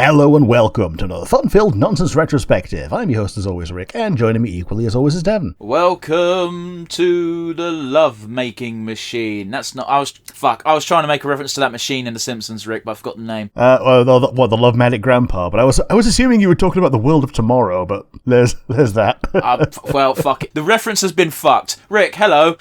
Hello and welcome to another fun-filled nonsense retrospective. I'm your host as always, Rick, and joining me equally as always is Devon. Welcome to the love-making machine. That's not... I was trying to make a reference to that machine in The Simpsons, Rick, but I forgot the name. The Love-Matic Grandpa, but I was assuming you were talking about the world of tomorrow, but there's that. Well, fuck it. The reference has been fucked. Rick, hello.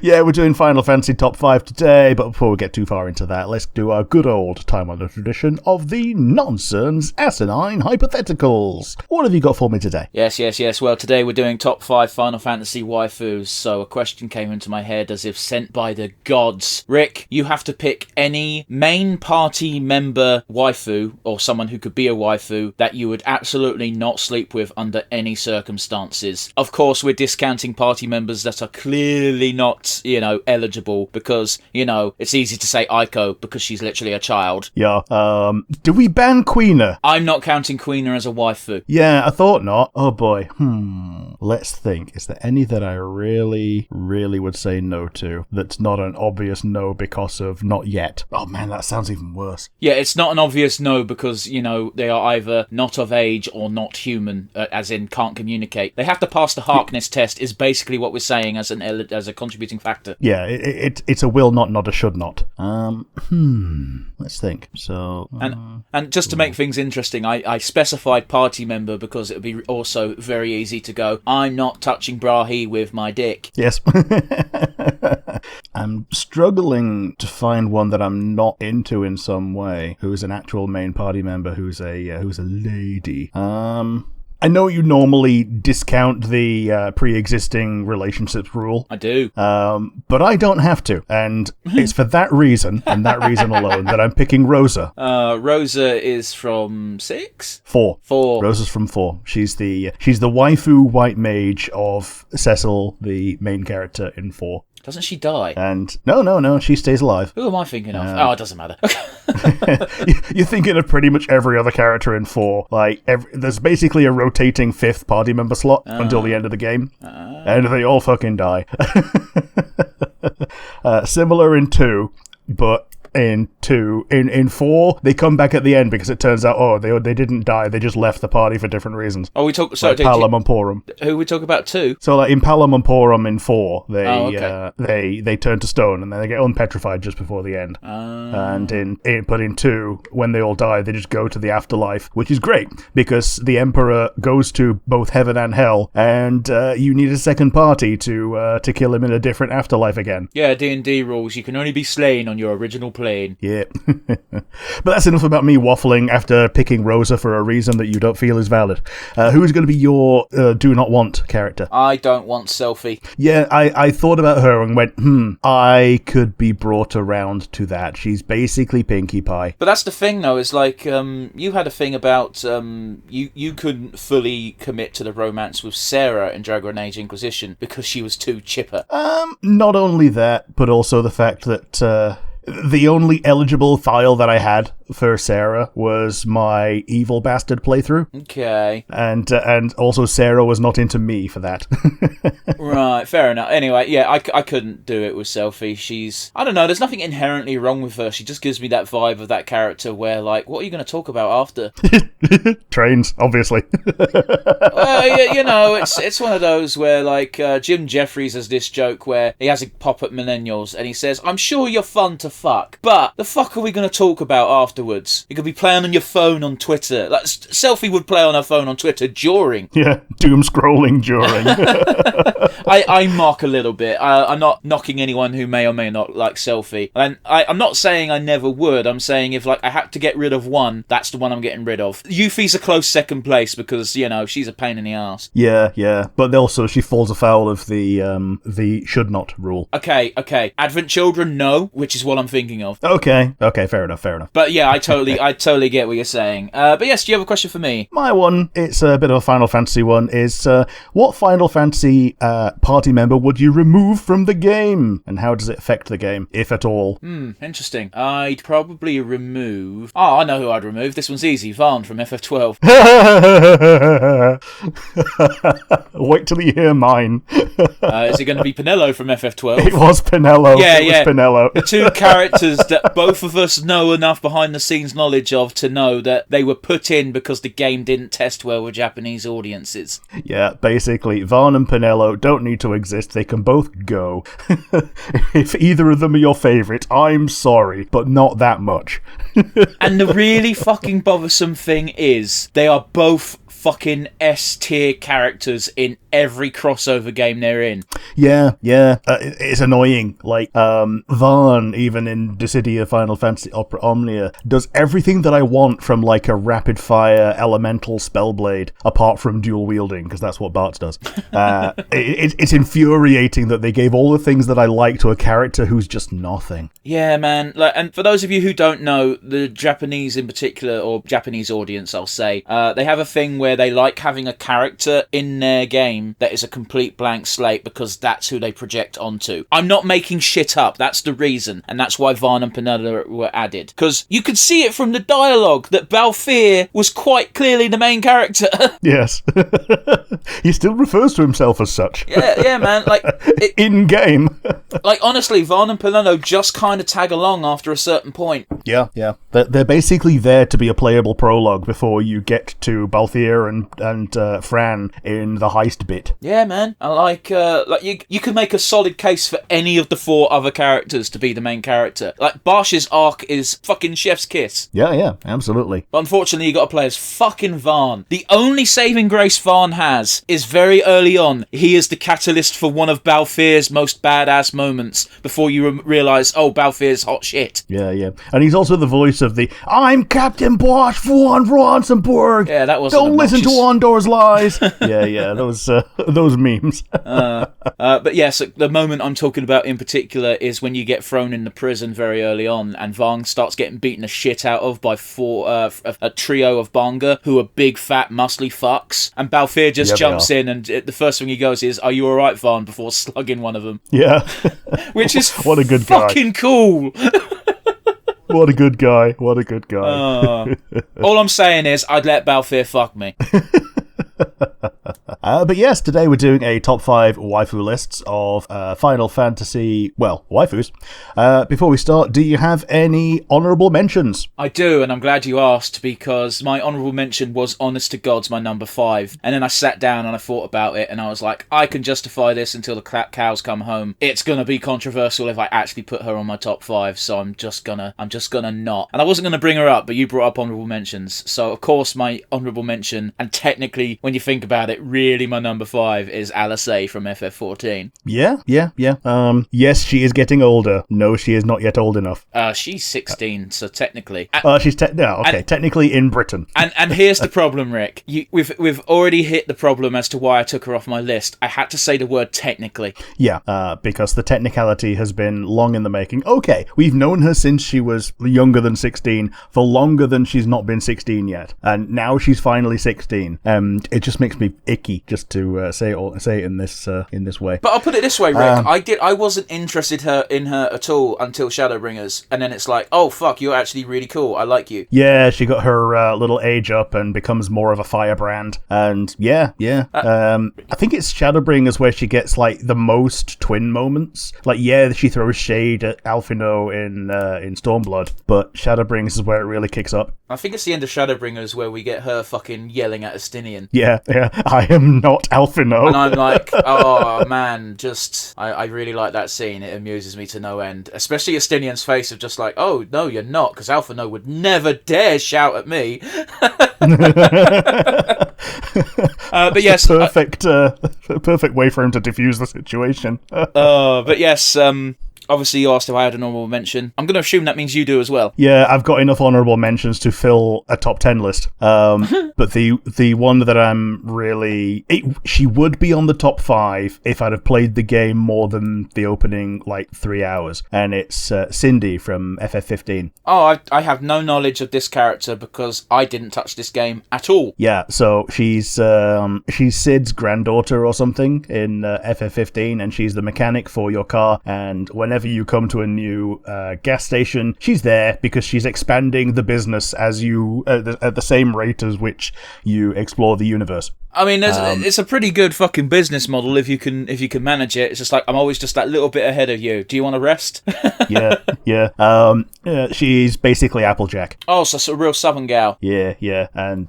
Yeah, we're doing Final Fantasy Top 5 today, but before we get too far into that, let's do our good old time-honored tradition of the nonsense asinine hypotheticals. What have you got for me today? Yes. Well, today we're doing Top 5 Final Fantasy Waifus, so a question came into my head as if sent by the gods. Rick, you have to pick any main party member waifu, or someone who could be a waifu, that you would absolutely not sleep with under any circumstances. Of course, we're discounting party members that are clearly not, eligible, because, it's easy to say Aiko because she's literally a child. Yeah, do we ban Queener? I'm not counting Queener as a waifu. Yeah, I thought not. Oh boy. Let's think. Is there any that I really, really would say no to that's not an obvious no because of not yet? Oh man, that sounds even worse. Yeah, it's not an obvious no because, they are either not of age or not human, as in can't communicate. They have to pass the Harkness test is basically what we're saying as a contributing factor. Yeah, it's a will not a should not. Let's think. So, and just to make things interesting, I specified party member because it would be also very easy to go, I'm not touching Brahi with my dick. Yes. I'm struggling to find one that I'm not into in some way, who is an actual main party member, who's a lady. I know you normally discount the pre-existing relationships rule. I do. But I don't have to. And it's for that reason, and that reason alone, that I'm picking Rosa. Rosa is from 6? 4. 4. Rosa's from 4. She's the waifu white mage of Cecil, the main character in 4. Doesn't she die? And no, she stays alive. Who am I thinking of? It doesn't matter. You're thinking of pretty much every other character in 4. There's basically a rotating 5th party member slot until the end of the game. And they all fucking die. Similar in 2, but in 4 they come back at the end because it turns out they didn't die, they just left the party for different reasons. We talk so Palom and Porum. Who we talk about 2? So in Palom and Porum in 4 they turn to stone and then they get unpetrified just before the end. And in 2 when they all die they just go to the afterlife, which is great because the Emperor goes to both heaven and hell and you need a second party to kill him in a different afterlife again. Yeah, D&D rules, you can only be slain on your original plane. Yeah. But that's enough about me waffling after picking Rosa for a reason that you don't feel is valid. Who is going to be your do not want character? I don't want Selphie. Yeah, I thought about her and went, I could be brought around to that. She's basically Pinkie Pie. But that's the thing, though, is you had a thing about you couldn't fully commit to the romance with Sarah in Dragon Age Inquisition because she was too chipper. Not only that, but also the fact that the only eligible file that I had for Sarah was my Evil Bastard playthrough. Okay. And also Sarah was not into me for that. Right, fair enough. Anyway, yeah, I couldn't do it with Selphie. She's... I don't know, there's nothing inherently wrong with her. She just gives me that vibe of that character where, what are you going to talk about after? Trains, obviously. Well, it's one of those where, Jim Jeffries has this joke where he has a pop at millennials and he says, I'm sure you're fun to fuck, but the fuck are we going to talk about afterwards? You could be playing on your phone on Twitter. Selphie would play on her phone on Twitter during. Yeah, doom scrolling during. I mock a little bit. I'm not knocking anyone who may or may not like Selphie. And I'm not saying I never would. I'm saying if I had to get rid of one, that's the one I'm getting rid of. Yuffie's a close second place because, she's a pain in the ass. Yeah. But also she falls afoul of the should not rule. Okay. Advent Children, no, which is what I'm thinking of. Okay, fair enough. But yeah, I totally get what you're saying. But yes, do you have a question for me? My one, it's a bit of a Final Fantasy one, is what Final Fantasy party member would you remove from the game? And how does it affect the game, if at all? Interesting. I'd probably remove... Oh, I know who I'd remove. This one's easy. Varn from FF12. Wait till you hear mine. Is it going to be Pinello from FF12? It was Pinello. Yeah, it was Pinello. The two characters that both of us know enough behind-the-scenes knowledge of to know that they were put in because the game didn't test well with Japanese audiences. Yeah, basically, Varn and Pinello don't need to exist. They can both go. If either of them are your favourite, I'm sorry, but not that much. And the really fucking bothersome thing is, they are both fucking S-tier characters in every crossover game they're in. Yeah. It's annoying. Like, Varn, even in Dissidia Final Fantasy Opera Omnia, does everything that I want from, like, a rapid-fire elemental spellblade, apart from dual wielding, because that's what Bart's does. It's infuriating that they gave all the things that I like to a character who's just nothing. Yeah, man. Like, and for those of you who don't know, the Japanese in particular, or Japanese audience, I'll say, they have a thing where they like having a character in their game that is a complete blank slate because that's who they project onto. I'm not making shit up. That's the reason. And that's why Varn and Pinella were added. Because you could see it from the dialogue that Balthier was quite clearly the main character. Yes. He still refers to himself as such. Yeah, man. Like, in-game. Like, honestly, Varn and Pinella just kind of tag along after a certain point. Yeah. They're basically there to be a playable prologue before you get to Balthier and Fran in the heist bit. Yeah, man. I like you could make a solid case for any of the four other characters to be the main character. Like, Barsh's arc is fucking chef's kiss. Yeah, absolutely. But unfortunately, you got to play as fucking Varn. The only saving grace Varn has is very early on, he is the catalyst for one of Balthier's most badass moments before you realise, oh, Balthier's hot shit. Yeah. And he's also the voice of the I'm Captain Bosch von Ronsenburg. Yeah, that was Don't listen to Ondor's lies. yeah, those memes. But yes, the moment I'm talking about in particular is when you get thrown in the prison very early on, and Varn starts getting beaten the shit out of by a trio of Banga who are big, fat, muscly fucks, and Balthier just jumps in, and the first thing he goes is, "Are you alright, Varn?" before slugging one of them. Yeah. Which is what a good guy. Fucking cool. What a good guy. All I'm saying is, I'd let Balthier fuck me. But yes, today we're doing a top 5 waifu lists of Final Fantasy, waifus. Before we start, do you have any honourable mentions? I do, and I'm glad you asked, because my honourable mention was, honest to God's, my number 5. And then I sat down and I thought about it, and I was like, I can justify this until the cows come home. It's gonna be controversial if I actually put her on my top 5, so I'm just gonna not. And I wasn't gonna bring her up, but you brought up honourable mentions. So, of course, my honourable mention, and technically, when you think about it, really my number 5 is Alice from FF14. Yeah. Yes, she is getting older. No, she is not yet old enough. She's 16, so technically. Technically in Britain. And here's the problem, Rick. We've already hit the problem as to why I took her off my list. I had to say the word technically. Yeah, because the technicality has been long in the making. Okay, we've known her since she was younger than 16, for longer than she's not been 16 yet. And now she's finally 16. It just makes me icky just to say it in this way. But I'll put it this way, Rick. I wasn't interested in her at all until Shadowbringers, and then it's like, oh fuck, you're actually really cool. I like you. Yeah, she got her little age up and becomes more of a firebrand. And yeah. I think it's Shadowbringers where she gets like the most twin moments. Like, yeah, she throws shade at Alphino in Stormblood, but Shadowbringers is where it really kicks up. I think it's the end of Shadowbringers where we get her fucking yelling at Estinian. Yeah. I am not Alphino. And I'm like, oh man, I really like that scene. It amuses me to no end. Especially Estinian's face of just like, oh no, you're not, because Alphino would never dare shout at me. But yes, perfect way for him to defuse the situation. But yes, Obviously, you asked if I had an honorable mention. I'm going to assume that means you do as well. Yeah, I've got enough honorable mentions to fill a top 10 list. But the one that I'm really... she would be on the top 5 if I'd have played the game more than the opening, 3 hours. And it's Cindy from FF15. Oh, I have no knowledge of this character because I didn't touch this game at all. Yeah, so she's Sid's granddaughter or something in FF15, and she's the mechanic for your car. And whenever you come to a new gas station, she's there because she's expanding the business as you at the same rate as which you explore the universe. I mean, it's a pretty good fucking business model if you can manage it. It's just I'm always just that little bit ahead of you. Do you want to rest? Yeah. She's basically Applejack. Oh, so it's a real southern gal. Yeah, and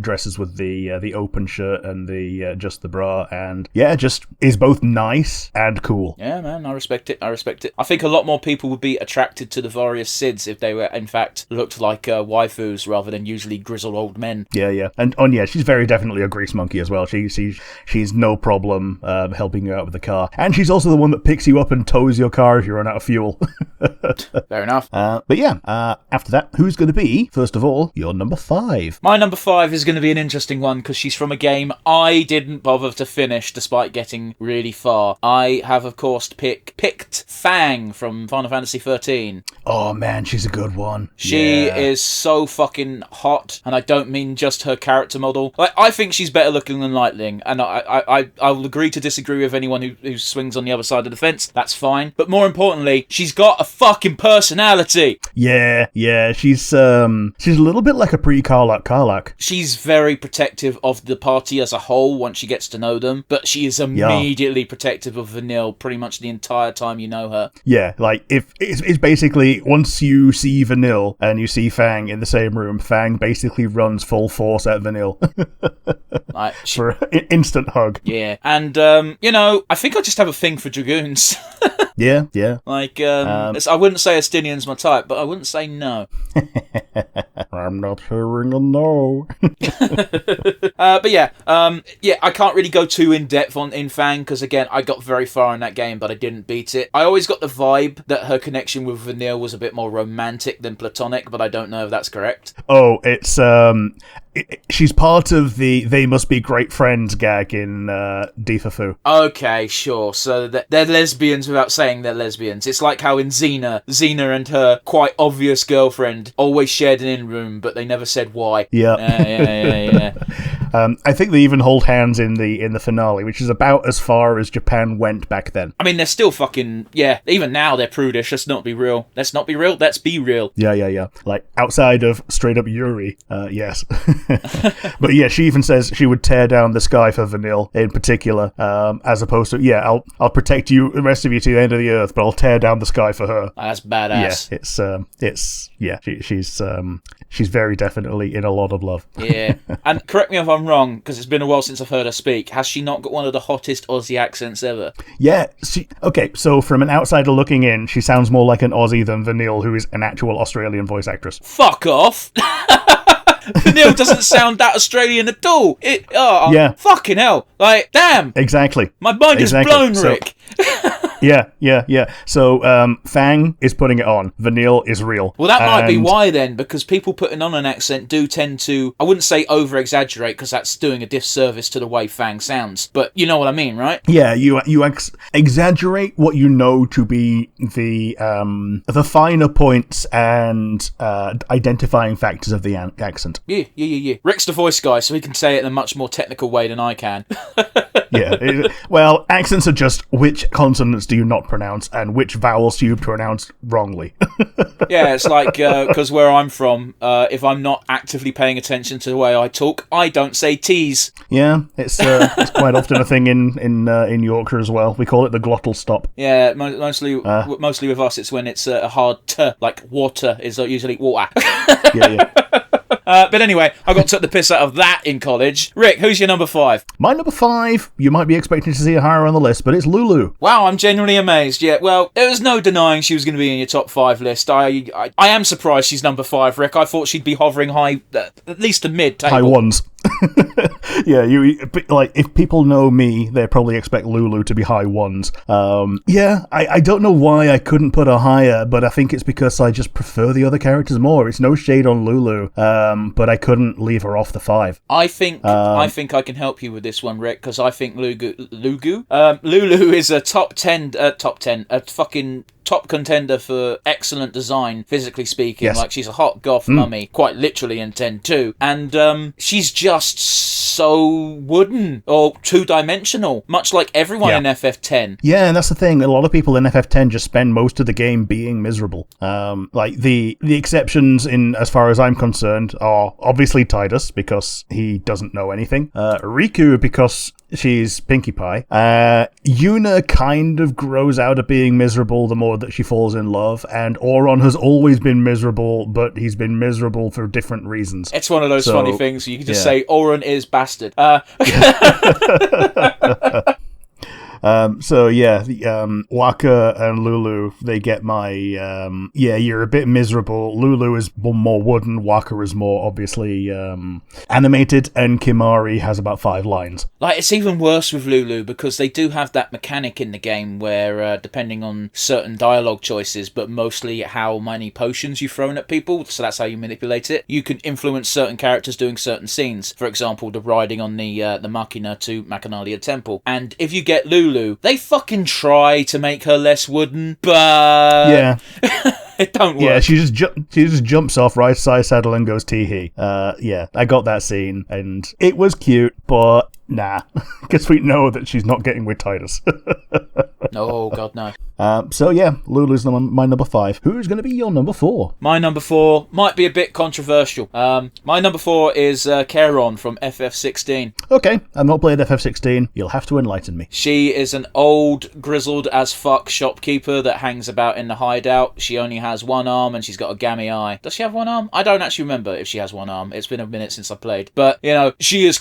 dresses with the open shirt and the just the bra, and just is both nice and cool. Yeah, man, I respect it. I think a lot more people would be attracted to the various Sids if they were, in fact, looked like waifus rather than usually grizzled old men. Yeah, and she's very definitely a grease monkey as well. She's no problem helping you out with the car, and she's also the one that picks you up and tows your car if you run out of fuel. Fair enough. But yeah, after that, who's going to be, first of all, your number 5? My number 5 is going to be an interesting one because she's from a game I didn't bother to finish despite getting really far. I have, of course, picked Fang from Final Fantasy 13. Oh man, she's a good one. She is so fucking hot, and I don't mean just her character model. I think she's better looking than Lightning, and I will agree to disagree with anyone who swings on the other side of the fence. That's fine. But more importantly, she's got a fucking personality. Yeah, she's a little bit like a pre-Karlach. She's very protective of the party as a whole once she gets to know them, but she is immediately protective of Vanille pretty much the entire time you know her. Yeah, if it's basically once you see Vanille and you see Fang in the same room, Fang basically runs full force at Vanille. For an instant hug. Yeah, and I think I just have a thing for Dragoons. Yeah. I wouldn't say Estinian's my type, but I wouldn't say no. I'm not hearing a no. But I can't really go too in depth in Fang because again, I got very far in that game, but I didn't beat it. I always got the vibe that her connection with Vanille was a bit more romantic than platonic, but I don't know if that's correct. Oh, it's she's part of the "they must be great friends" gag in Difafu. Okay, sure. So they're lesbians without saying they're lesbians. It's like how in Xena and her quite obvious girlfriend always shared an in-room, but they never said why. Yeah. I think they even hold hands in the finale, which is about as far as Japan went back then. I mean, they're still fucking even now they're prudish. Let's not be real. Let's be real. Yeah. Like outside of straight up Yuri, yes. But yeah, she even says she would tear down the sky for Vanille in particular, as opposed to I'll protect you, the rest of you, to the end of the earth, but I'll tear down the sky for her. That's badass. She's very definitely in a lot of love. Yeah, and correct me if I'm wrong, because it's been a while since I've heard her speak. Has she not got one of the hottest Aussie accents ever? Yeah. So from an outsider looking in, she sounds more like an Aussie than Vanille, who is an actual Australian voice actress. Fuck off. Vanille doesn't sound that Australian at all. Fucking hell. Like, damn. Exactly. My mind is blown, Rick. Yeah. So, Fang is putting it on. Vanille is real. Well, that might be why then, because people putting on an accent do tend to, I wouldn't say over-exaggerate, because that's doing a disservice to the way Fang sounds. But you know what I mean, right? Yeah, you exaggerate what you know to be the finer points and identifying factors of the accent. Yeah. Rick's the voice guy, so he can say it in a much more technical way than I can. Yeah. Well, accents are just which consonants do you not pronounce and which vowels do you pronounce wrongly. Yeah, it's like, because where I'm from, if I'm not actively paying attention to the way I talk, I don't say T's. Yeah, it's quite often a thing in Yorkshire as well. We call it the glottal stop. Yeah, mostly with us, it's when it's a hard T, like water is usually water. Yeah. But anyway, I got took the piss out of that in college. Rick, who's your number 5? My number 5, you might be expecting to see her higher on the list, but it's Lulu. Wow, I'm genuinely amazed. Yeah, well, there was no denying she was going to be in your top 5 list. I am surprised she's number 5, Rick. I thought she'd be hovering high, at least a mid table. High ones. Yeah, like, if people know me, they probably expect Lulu to be high ones. Yeah, I don't know why I couldn't put her higher, but I think it's because I just prefer the other characters more. It's no shade on Lulu, but I couldn't leave her off the 5. I think I can help you with this one, Rick, because I think Lulu is a top 10, a fucking top contender for excellent design, physically speaking. Yes. Like, she's a hot goth mummy, quite literally in 10-2, and she's just so wooden or two-dimensional, much like everyone in FF10. Yeah, and that's the thing. A lot of people in FF10 just spend most of the game being miserable. Like, the exceptions, in as far as I'm concerned, are obviously Tidus, because he doesn't know anything. Riku, because she's Pinkie Pie. Yuna kind of grows out of being miserable the more that she falls in love, and Auron has always been miserable, but he's been miserable for different reasons. It's one of those funny things. You can just say Auron is bastard. Waka and Lulu, they get my, you're a bit miserable. Lulu is more wooden, Waka is more obviously animated, and Kimari has about 5 lines. Like, it's even worse with Lulu, because they do have that mechanic in the game where, depending on certain dialogue choices, but mostly how many potions you've thrown at people, so that's how you manipulate it, you can influence certain characters doing certain scenes. For example, the riding on the Machina to Machinalia Temple. And if you get Lulu, they fucking try to make her less wooden, but it don't work. Yeah, she just jumps off, rides side saddle, and goes tee-hee. I got that scene, and it was cute, but nah, because we know that she's not getting with Tidus. Oh, God, no. Lulu's my number 5. Who's going to be your number 4? My number 4 might be a bit controversial. My number 4 is Charon from FF16. Okay, I've not played FF16. You'll have to enlighten me. She is an old, grizzled as fuck shopkeeper that hangs about in the hideout. She only has one arm, and she's got a gammy eye. Does she have one arm? I don't actually remember if she has one arm. It's been a minute since I played. But, she is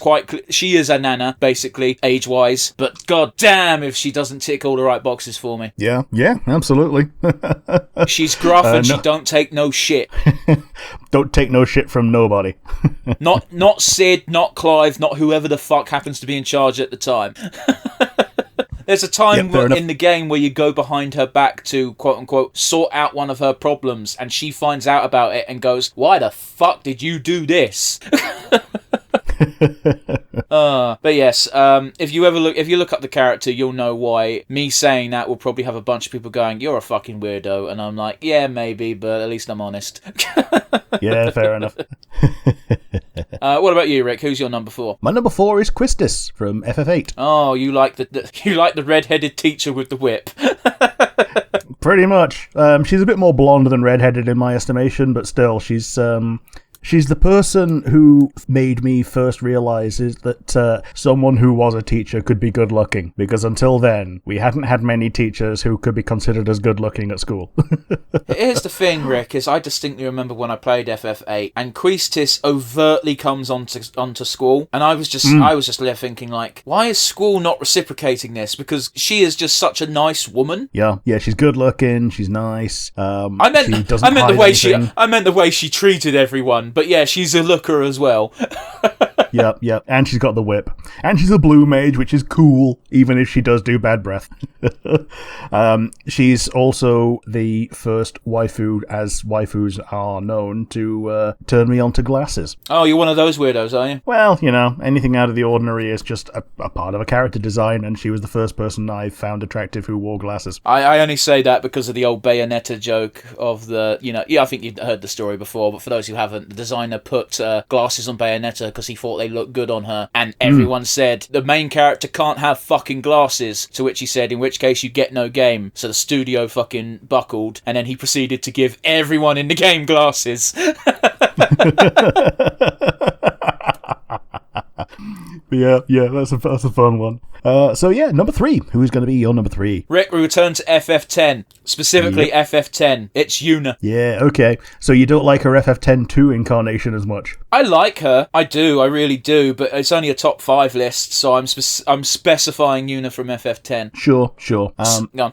she is a nana, basically, age-wise. But god damn if she doesn't tick all the right boxes for me. Yeah, absolutely. She's gruff and she don't take no shit. Don't take no shit from nobody. Not Sid, not Clive, not whoever the fuck happens to be in charge at the time. There's a time in the game where you go behind her back to, quote-unquote, sort out one of her problems, and she finds out about it and goes, why the fuck did you do this? But yes, if you look up the character, you'll know why. Me saying that will probably have a bunch of people going, you're a fucking weirdo, and I'm like, yeah, maybe, but at least I'm honest. Yeah, fair enough. What about you, Rick? Who's your number 4? My number 4 is Quistis from FF8. Oh, you like the red-headed teacher with the whip. Pretty much. She's a bit more blonde than red-headed in my estimation, but still, she's the person who made me first realise is that someone who was a teacher could be good-looking, because until then, we hadn't had many teachers who could be considered as good-looking at school. Here's the thing, Rick, is I distinctly remember when I played FF8, and Quistis overtly comes onto school, and I was just left thinking, like, why is school not reciprocating this? Because she is just such a nice woman. Yeah, she's good-looking, she's nice. I meant the way she treated everyone. But yeah, she's a looker as well. Yep. And she's got the whip. And she's a blue mage, which is cool, even if she does do bad breath. She's also the first waifu, as waifus are known, to turn me onto glasses. Oh, you're one of those weirdos, are you? Well, anything out of the ordinary is just a part of a character design, and she was the first person I found attractive who wore glasses. I only say that because of the old Bayonetta joke of the, I think you've heard the story before, but for those who haven't, the designer put glasses on Bayonetta because he thought they looked good on her, and everyone said, the main character can't have fucking glasses, to which he said, in which case you get no game. So the studio fucking buckled, and then he proceeded to give everyone in the game glasses. Yeah, that's a fun one. Number 3. Who's going to be your number 3? Rick, we return to FF10. Specifically FF10. It's Yuna. Yeah, okay. So you don't like her FF10-2 incarnation as much? I like her. I do. I really do. But it's only a top 5 list, so I'm specifying Yuna from FF10. Sure.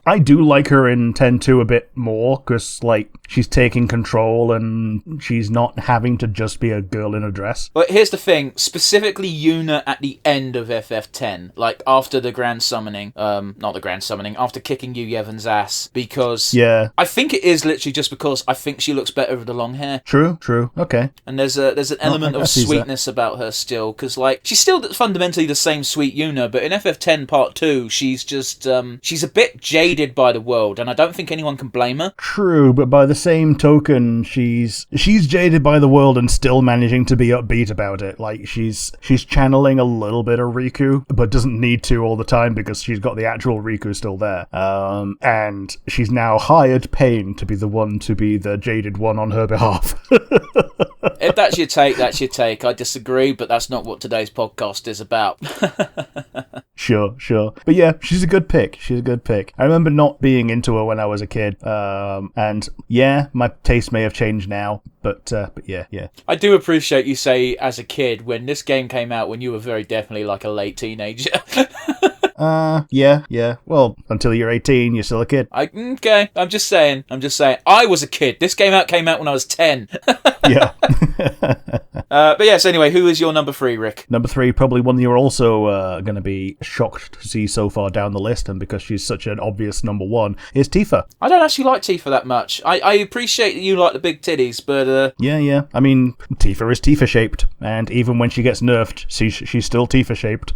I do like her in 10-2 a bit more, because, like, she's taking control and she's not having to just be a girl in a dress. But here's the thing. Specifically Yuna at the end of FF10. Like, after the Grand Summoning. Not the Grand Summoning. After kicking Yu Yevon's ass. Because... Yeah. I think it is literally just because I think she looks better with the long hair. True. Okay. And there's an element of sweetness about her still, because, like, she's still fundamentally the same sweet Yuna, but in FF10 Part 2, she's just, she's a bit jaded by the world, and I don't think anyone can blame her. True, but by the same token, she's jaded by the world and still managing to be upbeat about it. Like, she's channeling a little bit of Riku, but doesn't need to all the time because she's got the actual Riku still there. And she's now hired Pain to be the one to be the jaded one on her behalf. If that's your take, that's your take. I disagree, but that's not what today's podcast is about. Sure. But yeah, she's a good pick. I remember not being into her when I was a kid. And yeah, my taste may have changed now, but yeah. I do appreciate you say as a kid when this game came out when you were very definitely like a late teenager. Yeah. Well, until you're 18, you're still a kid. Okay, I'm just saying. I was a kid. This game came out when I was 10. Yeah. But yes, anyway, who is your number 3, Rick? Number 3, probably one you're also going to be shocked to see so far down the list, and because she's such an obvious number 1, is Tifa. I don't actually like Tifa that much. I appreciate that you like the big titties, but... Yeah. I mean, Tifa is Tifa-shaped, and even when she gets nerfed, she's still Tifa-shaped.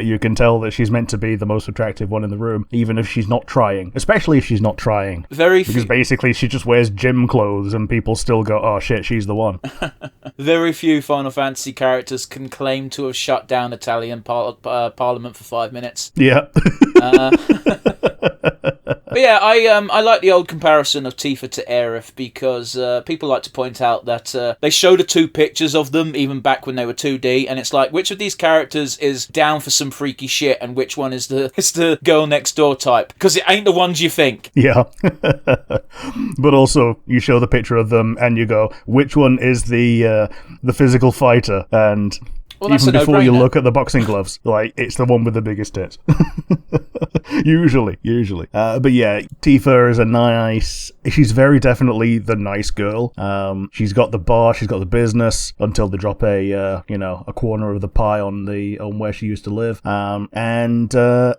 You can tell that she's meant to be the most attractive one in the room, even if she's not trying. Especially if she's not trying. Because basically she just wears gym clothes, and people still go, oh shit, she's the one. Very few Final Fantasy characters can claim to have shut down Italian Parliament for 5 minutes. Yeah. But yeah, I like the old comparison of Tifa to Aerith because people like to point out that they show the 2 pictures of them even back when they were 2D, and it's like, which of these characters is down for some freaky shit and which one is the girl next door type? Because it ain't the ones you think. Yeah. But also, you show the picture of them and you go, which one is the physical fighter? And... Well, even before you look at the boxing gloves, like, it's the one with the biggest tits. Usually. But yeah, Tifa is she's very definitely the nice girl. She's got the bar, she's got the business, until they drop a corner of the pie on where she used to live. And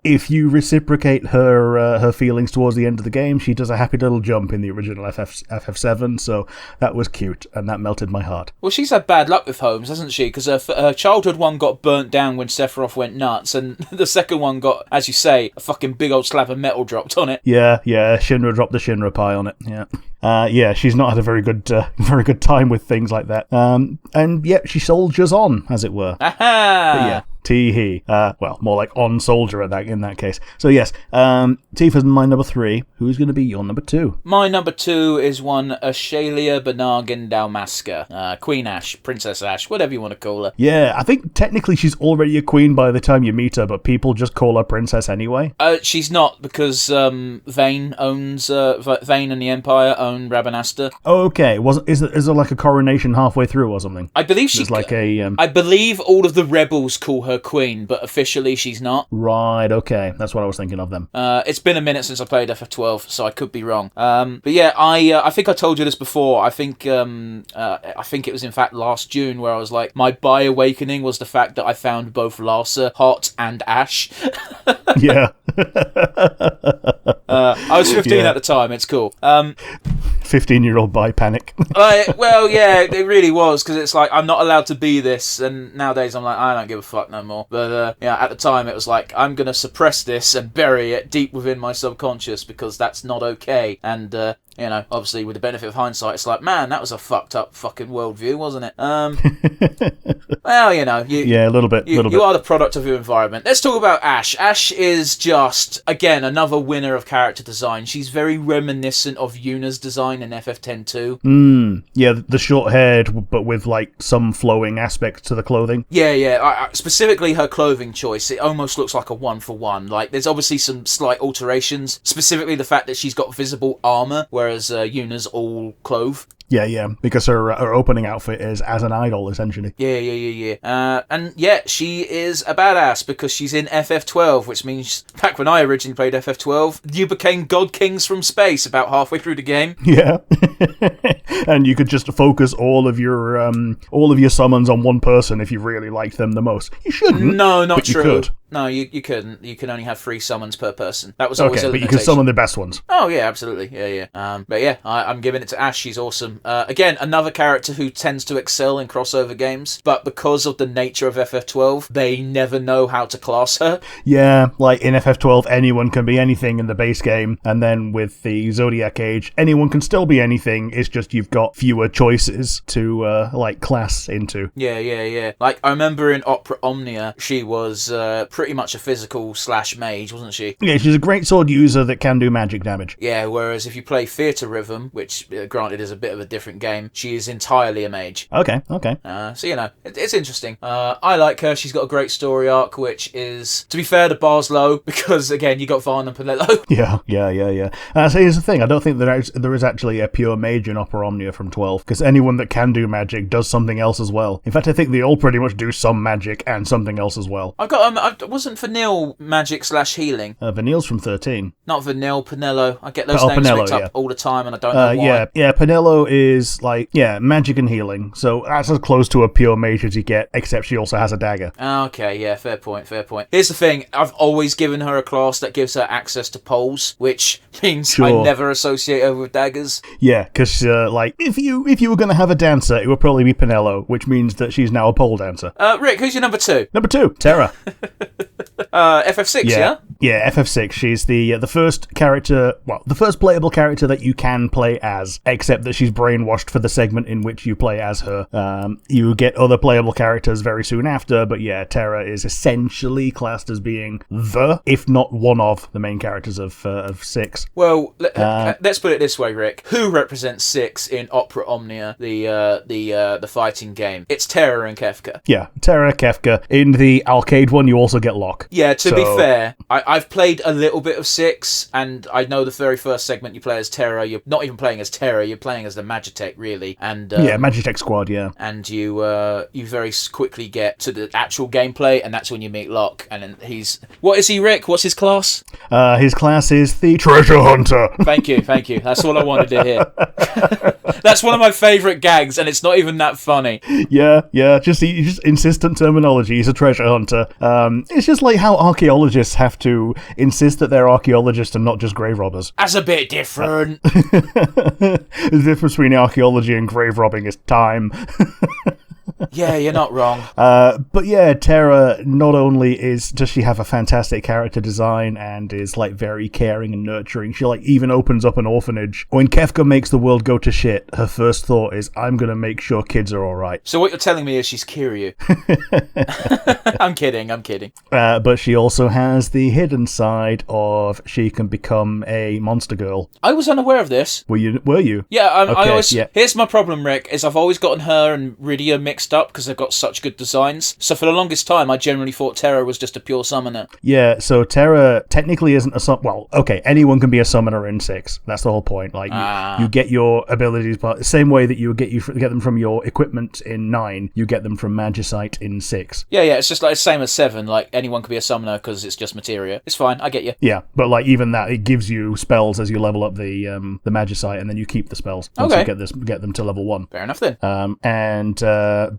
if you reciprocate her feelings towards the end of the game, she does a happy little jump in the original FF7, so that was cute, and that melted my heart. Well, she's had bad luck with homes, hasn't she? Because her childhood one got burnt down when Sephiroth went nuts, and the second one got, as you say, a fucking big old slab of metal dropped on it. Yeah, Shinra dropped the Shinra pie on it. Yeah, she's not had a very good time with things like that. And yet she soldiers on, as it were. Aha! But yeah. Tee-hee. Well, more like on soldier in that case. So yes, Tifa's my number 3. Who's going to be your number 2? My number 2 is one Ashalia Banagin Dalmasca. Queen Ash, Princess Ash, whatever you want to call her. Yeah, I think technically she's already a queen by the time you meet her, but people just call her princess anyway. She's not, because Vayne owns Vayne and the Empire own Rabanasta. Oh, okay. Is there like a coronation halfway through or something? I believe she's like a. I believe all of the rebels call her queen, but officially she's not. Right, okay. That's what I was thinking of them. It's been a minute since I played FF12, so I could be wrong. But yeah, I think I told you this before. I think it was in fact last June where I was like, my bi-awakening was the fact that I found both Larsa hot and Ash. Yeah. I was 15 at the time, it's cool. 15-year-old bi-panic. Well, yeah, it really was, because it's like, I'm not allowed to be this, and nowadays I'm like, I don't give a fuck no more. But yeah, at the time it was like, I'm going to suppress this and bury it deep within my subconscious, because that's not okay. And You know, obviously with the benefit of hindsight, it's like, man, that was a fucked up fucking worldview, wasn't it? Well, you know, yeah, a little bit. You are the product of your environment. Let's talk about Ash. Ash is just, again, another winner of character design. She's very reminiscent of Yuna's design in FF10-2. Yeah, the short haired, but with like some flowing aspects to the clothing. Yeah. Specifically her clothing choice, it almost looks like a 1-for-1. Like, there's obviously some slight alterations, specifically the fact that she's got visible armor, whereas Yuna's all clothes. Yeah, because her opening outfit is as an idol, essentially. Yeah. And yeah, she is a badass because she's in FF12, which means back when I originally played FF12, you became God Kings from space about halfway through the game. Yeah. And you could just focus all of your summons on one person if you really liked them the most. You shouldn't. No, not but true. You could. No, you couldn't. You can only have 3 summons per person. That was always a but limitation. you can summon the best ones. Oh, yeah, absolutely. Yeah. But yeah, I'm giving it to Ash. She's awesome. Again, another character who tends to excel in crossover games, but because of the nature of FF12, they never know how to class her. Yeah, like in FF12, anyone can be anything in the base game, and then with the Zodiac Age, anyone can still be anything. It's just you've got fewer choices to, class into. Yeah. Like, I remember in Opera Omnia, she was pretty much a physical / mage, wasn't she? Yeah, she's a great sword user that can do magic damage. Yeah, whereas if you play Theatre Rhythm, which granted is a bit of a different game, she is entirely a mage. Okay. So, you know, it's interesting. I like her. She's got a great story arc, which is, to be fair, the bar's low, because, again, you got Varn and Pinello. Yeah. So here's the thing. I don't think there is actually a pure mage in Opera Omnia from 12, because anyone that can do magic does something else as well. In fact, I think they all pretty much do some magic and something else as well. I've got, wasn't Vanille magic / healing? Vanille's from 13. Not Vanille, Pinello. I get those names mixed up all the time, and I don't know why. Yeah, Pinello is, magic and healing. So that's as close to a pure mage as you get, except she also has a dagger. Okay, yeah, fair point. Here's the thing. I've always given her a class that gives her access to poles, which means I never associate her with daggers. Yeah, because, if you were going to have a dancer, it would probably be Pinello, which means that she's now a pole dancer. Rick, who's your number 2? Number 2, Terra. FF6, yeah? Yeah, FF6. She's the first character, the first playable character that you can play as, except that she's brainwashed for the segment in which you play as her. You get other playable characters very soon after, but yeah, Terra is essentially classed as being if not one of, the main characters of 6. Well, let's put it this way, Rick. Who represents 6 in Opera Omnia, the fighting game? It's Terra and Kefka. Yeah, Terra, Kefka. In the arcade one, you also get Locke. Yeah, to be fair, I've played a little bit of 6, and I know the very first segment you play as Terra, you're not even playing as Terra, you're playing as the Magitech, really. And Magitech squad, yeah. And you very quickly get to the actual gameplay, and that's when you meet Locke. And then what is he, Rick? What's his class? His class is the Treasure Hunter. Thank you. That's all I wanted to hear. That's one of my favourite gags, and it's not even that funny. Yeah, just insistent terminology. He's a treasure hunter. It's just like how archaeologists have to insist that they're archaeologists and not just grave robbers. That's a bit different. The difference between archaeology and grave robbing is time. Yeah, you're not wrong. But yeah, Terra, not only does she have a fantastic character design and is very caring and nurturing, she even opens up an orphanage. When Kefka makes the world go to shit, her first thought is, I'm gonna make sure kids are alright. So what you're telling me is she's Kiryu. I'm kidding. But she also has the hidden side of she can become a monster girl. I was unaware of this. Were you? Yeah, Here's my problem, Rick, is I've always gotten her and Rydia mixed up because they've got such good designs. So for the longest time, I generally thought Terra was just a pure summoner. Yeah, so Terra technically isn't a summoner. Anyone can be a summoner in 6. That's the whole point. You get your abilities, but the same way that you get them from your equipment in 9, you get them from Magicite in 6. Yeah, it's just the same as 7. Anyone can be a summoner because it's just materia. It's fine, I get you. Yeah, but even that, it gives you spells as you level up the Magicite, and then you keep the spells once you get them to level 1. Fair enough then.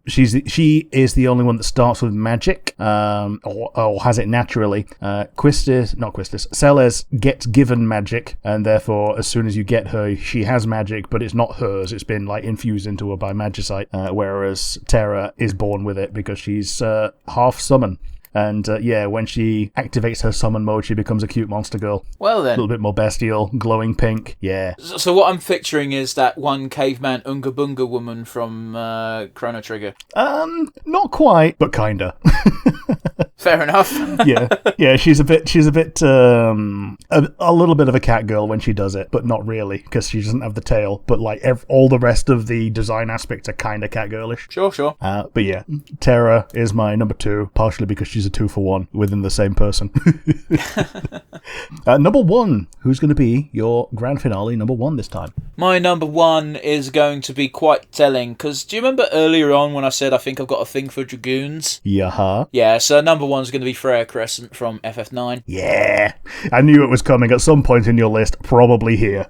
She is the only one that starts with magic, or has it naturally. Celes gets given magic, and therefore, as soon as you get her, she has magic, but it's not hers. It's been infused into her by Magicite, whereas Terra is born with it because she's half summon. And when she activates her summon mode, she becomes a cute monster girl. Well then. A little bit more bestial, glowing pink. Yeah. So what I'm picturing is that one caveman Unga Bunga woman from Chrono Trigger. Not quite, but kinda. Fair enough. yeah. She's a little bit of a cat girl when she does it, but not really, because she doesn't have the tail. But like all the rest of the design aspects are kind of cat girlish. Sure. But yeah, Terra is my number 2, partially because she's a 2-for-1 within the same person. Number 1, who's going to be your grand finale number 1 this time? My number 1 is going to be quite telling, because do you remember earlier on when I said I think I've got a thing for dragoons? Yeah, so number 1's going to be Freya Crescent from FF9. Yeah, I knew it was coming at some point in your list, probably here.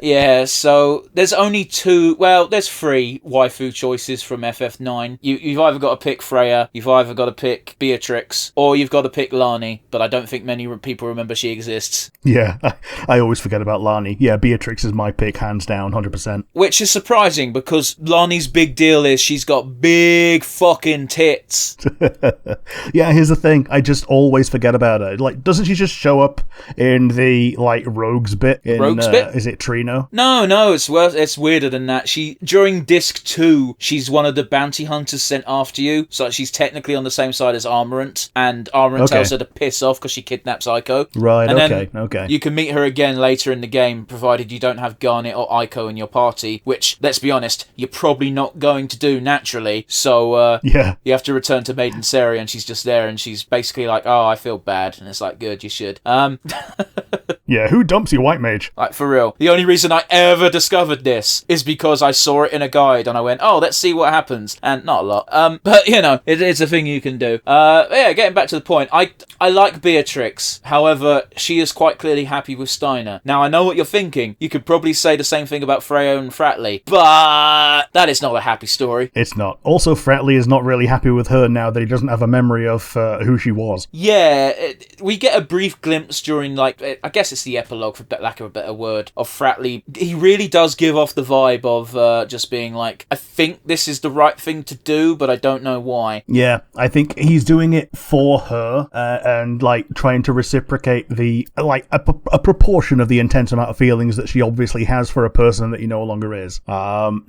Yeah, so there's only 3 waifu choices from FF9. You've either got to pick Freya, you've either got to pick Beatrix, or you've got to pick Lani, but I don't think many people remember she exists. Yeah, I always forget about Lani. Yeah, Beatrix is my pick, hands down, 100%. Which is surprising, because Lani's big deal is she's got big fucking tits. Yeah, here's the thing, I just always forget about her. Like, doesn't she just show up in the, like, Rogues bit? Rogues bit? Is it Trino? No, it's weirder than that. During Disc 2, she's one of the bounty hunters sent after you, so she's technically on the same side as Armorant, and Armorant tells her to piss off because she kidnaps Aiko. Right, and okay. You can meet her again later in the game, provided you don't have Garnet or Aiko in your party, which, let's be honest, you're probably not going to do naturally, so you have to return to Maiden Sari, and she's just there, and she's basically like, oh, I feel bad, and it's like, good, you should. Yeah, who dumps your white mage? Like, for real. The only reason I ever discovered this is because I saw it in a guide, and I went, oh, let's see what happens. And not a lot. But, you know, it's a thing you can do. Getting back to the point, I like Beatrix. However, she is quite clearly happy with Steiner. Now, I know what you're thinking. You could probably say the same thing about Freya and Fratley, but that is not a happy story. It's not. Also, Fratley is not really happy with her now that he doesn't have a memory of who she was. Yeah, we get a brief glimpse during, like, I guess it's the epilogue, for lack of a better word, of Fratley. He really does give off the vibe of just being like, I think this is the right thing to do, but I don't know why. Yeah, I think he's doing it for her, and, like, trying to reciprocate the, like, a proportion of the intense amount of feelings that she obviously has for a person that he no longer is.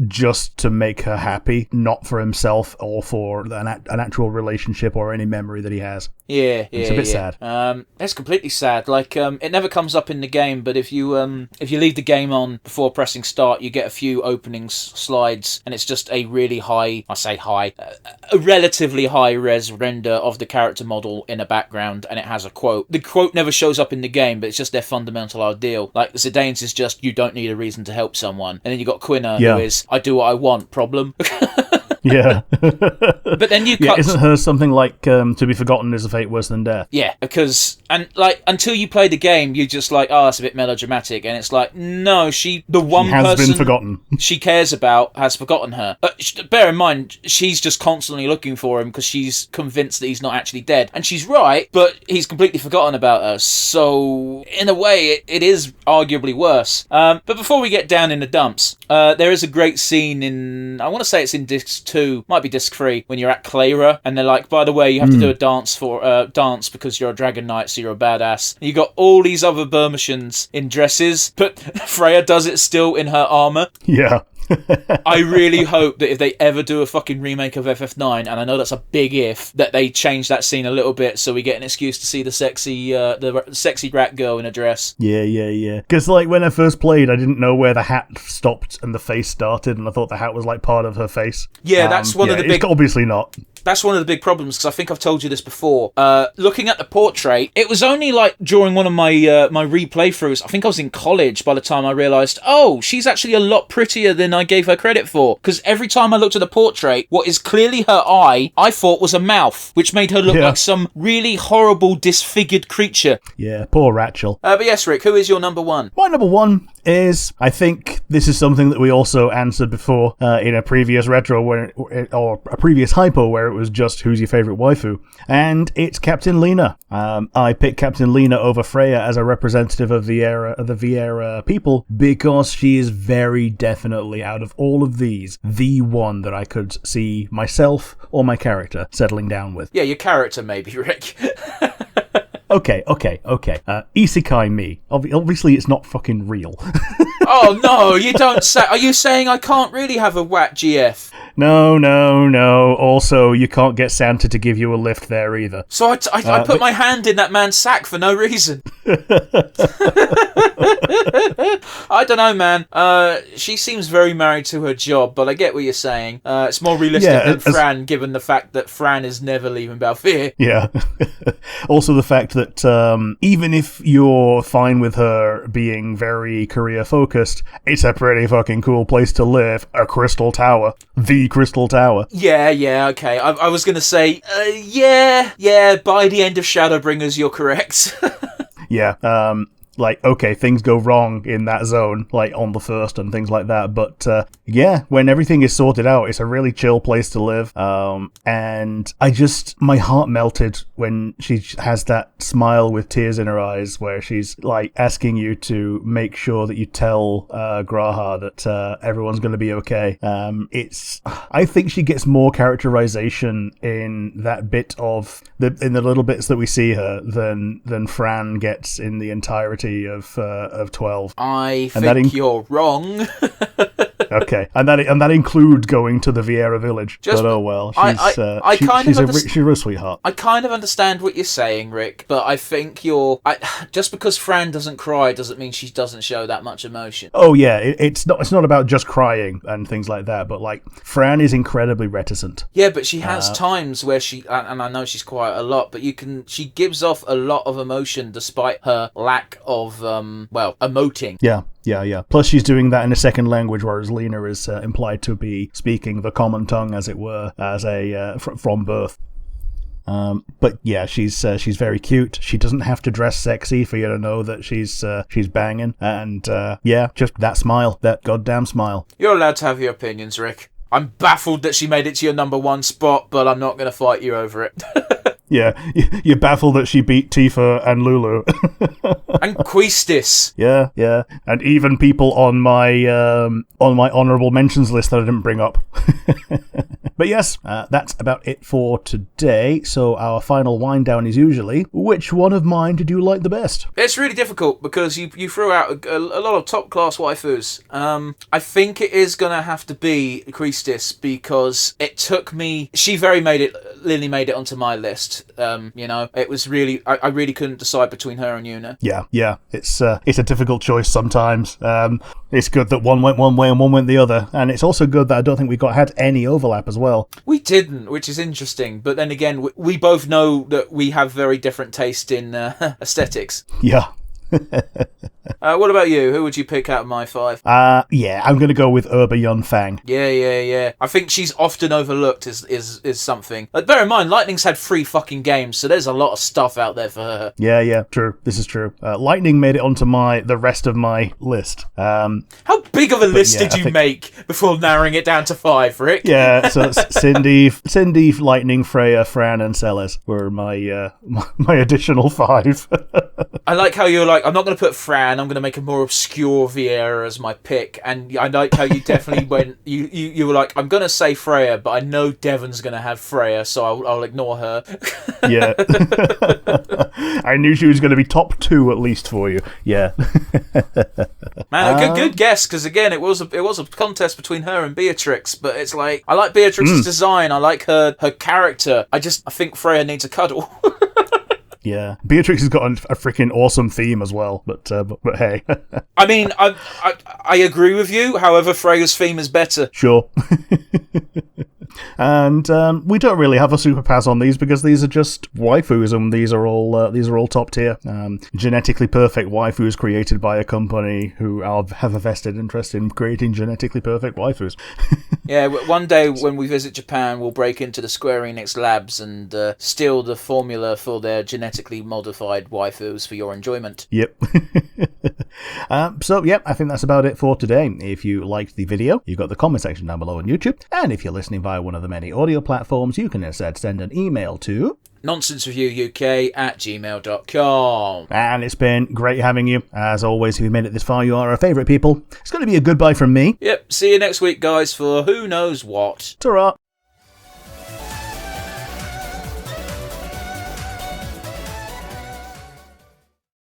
Just to make her happy, not for himself or for an actual relationship or any memory that he has. Yeah, it's a bit sad. It's completely sad. Like, it never comes up in the game, but if you leave the game on before pressing start, you get a few opening slides, and it's just a really a relatively high res render of the character model in a background, and it has a quote. The quote never shows up in the game, but it's just their fundamental ideal. Like, Zidane's is just, you don't need a reason to help someone. And then you got Quina, who is, I do what I want, problem. Yeah. But then you cut... isn't her something like, to be forgotten is a fate worse than death? Yeah, because, and like, until you play the game, you're just like, oh, that's a bit melodramatic, and it's like, no, the one person has been forgotten. She cares about has forgotten her. Bear in mind, she's just constantly looking for him because she's convinced that he's not actually dead. And she's right, but he's completely forgotten about her, so in a way, it is arguably worse. But before we get down in the dumps, there is a great scene in, I want to say it's in Disc 2, might be Disc 3, when you're at Clara, and they're like, by the way, you have to do a dance because you're a Dragon Knight, so you're a badass. And you got all these other Burmishans in dresses, but Freya does it still in her armour. Yeah. I really hope that if they ever do a fucking remake of FF9, and I know that's a big if, that they change that scene a little bit so we get an excuse to see the sexy rat girl in a dress. Yeah. Because, like, when I first played, I didn't know where the hat stopped and the face started, and I thought the hat was, like, part of her face. Yeah, that's one of the big... It's obviously not. That's one of the big problems, because I think I've told you this before. Looking at the portrait, it was only like during one of my replay throughs, I think I was in college by the time I realised, oh, she's actually a lot prettier than I gave her credit for. Because every time I looked at the portrait, what is clearly her eye, I thought was a mouth, which made her look like some really horrible, disfigured creature. Yeah, poor Rachel. But yes, Rick, who is your number 1? My number 1 is, I think this is something that we also answered before in a previous retro or a previous hypo where it was just who's your favorite waifu. And it's Captain Lena. I picked Captain Lena over Freya as a representative of the Viera people because she is very definitely, out of all of these, the one that I could see myself or my character settling down with. Yeah, your character maybe, Rick. Okay. Isekai me. Obviously, it's not fucking real. Oh, no, you don't say... Are you saying I can't really have a whack GF? No. Also, you can't get Santa to give you a lift there either. So I put my hand in that man's sack for no reason. I don't know, man. She seems very married to her job, but I get what you're saying. It's more realistic than Fran, given the fact that Fran is never leaving Balfir. Yeah. Also, the fact that even if you're fine with her being very career-focused, it's a pretty fucking cool place to live. A crystal tower. The crystal tower. Yeah, okay. I was going to say, yeah, by the end of Shadowbringers, you're correct. Yeah, okay, things go wrong in that zone, on the first and things like that, but, yeah, when everything is sorted out, it's a really chill place to live, and my heart melted when she has that smile with tears in her eyes, where she's, asking you to make sure that you tell, Graha that, everyone's gonna be okay. I think she gets more characterization in that bit in the little bits that we see her than Fran gets in the entirety of 12. I think you're wrong. Okay, and that includes going to the Viera village. But oh well, she's a real sweetheart. I kind of understand what you're saying, Rick, but I think just because Fran doesn't cry doesn't mean she doesn't show that much emotion. Oh yeah, it's not about just crying and things like that, but Fran is incredibly reticent. Yeah, but she has times where and I know she's quiet a lot, but she gives off a lot of emotion despite her lack of emoting. Yeah. Plus, she's doing that in a second language, whereas Lena is implied to be speaking the common tongue, as it were, as from birth. But yeah, she's very cute. She doesn't have to dress sexy for you to know that she's banging. And just that smile, that goddamn smile. You're allowed to have your opinions, Rick. I'm baffled that she made it to your number one spot, but I'm not going to fight you over it. Yeah, you're baffled that she beat Tifa and Lulu. And Queestis. Yeah. And even people on my honourable mentions list that I didn't bring up. But yes, that's about it for today. So our final wind down is usually, which one of mine did you like the best? It's really difficult because you threw out a lot of top class waifus. I think it is going to have to be Queestis because it took me... Lily made it onto my list. It was really... I really couldn't decide between her and Yuna. Yeah. It's a difficult choice sometimes. It's good that one went one way and one went the other. And it's also good that I don't think we had any overlap as well. We didn't, which is interesting. But then again, we both know that we have very different taste in aesthetics. Yeah. What about you? Who would you pick out of my 5? I'm going to go with Urba Yunfang. Yeah. I think she's often overlooked is something. Bear in mind, Lightning's had 3 fucking games, so there's a lot of stuff out there for her. Yeah, true. This is true. Lightning made it onto the rest of my list. How big of a list did you make before narrowing it down to 5, Rick? Yeah, so Cindy, Lightning, Freya, Fran, and Celes were my additional 5. I like how you're like, I'm not going to put Fran, I'm going to make a more obscure Viera as my pick. And I like how you definitely went, you were like, I'm going to say Freya, but I know Devon's going to have Freya, so I'll ignore her. Yeah. I knew she was going to be top 2 at least for you. Yeah. Man, a good guess, because again, it was a contest between her and Beatrix, but it's like, I like Beatrix's design, I like her character. I think Freya needs a cuddle. Yeah, Beatrix has got a freaking awesome theme as well, but hey. I mean, I agree with you. However, Freya's theme is better. Sure. And we don't really have a super pass on these because these are just waifus, and these are all top tier. Genetically perfect waifus created by a company who have a vested interest in creating genetically perfect waifus. Yeah, one day when we visit Japan, we'll break into the Square Enix labs and steal the formula for their genetically modified waifus for your enjoyment. Yep. So, I think that's about it for today. If you liked the video, you've got the comment section down below on YouTube. And if you're listening via one of the many audio platforms, you can instead send an email to nonsensereviewuk@gmail.com. And it's been great having you. As always, if you made it this far, you are our favourite people. It's going to be a goodbye from me. Yep, see you next week, guys, for who knows what. Ta-ra!